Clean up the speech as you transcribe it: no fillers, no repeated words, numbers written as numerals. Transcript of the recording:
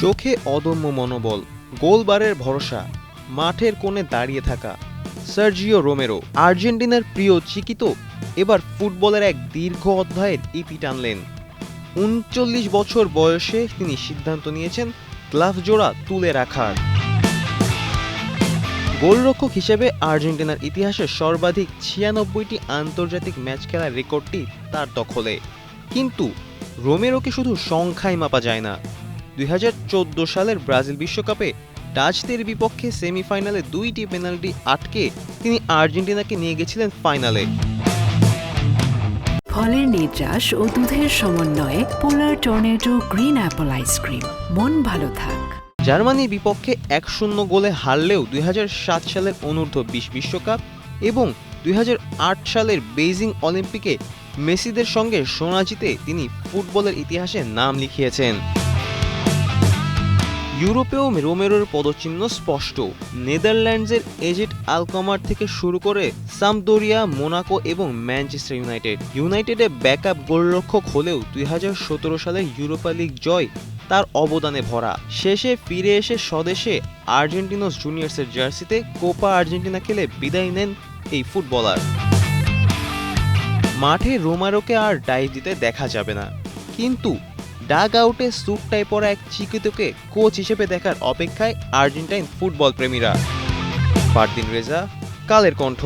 চোখে অদম্য মনোবল, গোলবারের ভরসা, মাঠের কোণে দাঁড়িয়ে থাকা সার্জিও রোমেরো আর্জেন্টিনার প্রিয় চিকিতো এবার ফুটবলের এক দীর্ঘ অধ্যায়ের ইতি টানলেন। ৩৯ বছর বয়সে তিনি সিদ্ধান্ত নিয়েছেন গ্লাভ জোড়া তুলে রাখার। গোলরক্ষক হিসেবে আর্জেন্টিনার ইতিহাসে সর্বাধিক ৯৬টি আন্তর্জাতিক ম্যাচ খেলার রেকর্ডটি তার দখলে। কিন্তু রোমেরোকে শুধু সংখ্যায় মাপা যায় না। ২০১৪ সালের ব্রাজিল বিশ্বকাপে ডাচদের বিপক্ষে সেমিফাইনালে ২টি পেনাল্টি আটকে তিনি আর্জেন্টিনাকে নিয়ে গেছিলেন ফাইনালে। ফলের নির্যাস ও দুধের সমন্বয়ে পোলার টর্নেডো গ্রিন অ্যাপল আইসক্রিম। মন ভালো থাক। জার্মানির বিপক্ষে ১-০ গোলে হারলেও ২০০৭ সালের অনূর্ধ্ব-২০ বিশ্বকাপ এবং ২০০৮ সালের বেইজিং অলিম্পিকে মেসিদের সঙ্গে সোনা জিতে তিনি ফুটবলের ইতিহাসে নাম লিখিয়েছেন। ইউরোপেও রোমেরোর পদচিহ্ন স্পষ্ট। নেদারল্যান্ডসের এজেড আলকমার থেকে শুরু করে সাম্পদোরিয়া, মোনাকো এবং ম্যানচেস্টার ইউনাইটেডে ব্যাকআপ গোলরক্ষক হলেও ২০১৭ সালের ইউরোপা লিগ জয় তার অবদানে ভরা। শেষে ফিরে এসে স্বদেশে আর্জেন্টিনোস জুনিয়র্সের জার্সিতে কোপা আর্জেন্টিনা খেলে বিদায় নেন এই ফুটবলার। মাঠে রোমেরোকে আর ডাইভ দিতে দেখা যাবে না, কিন্তু ডাগ আউটে স্যুট টাই পরা এক চিকিতোকে কোচ হিসেবে দেখার অপেক্ষায় আর্জেন্টাইন ফুটবল প্রেমীরা। ফারদিন রেজা, কালের কণ্ঠ।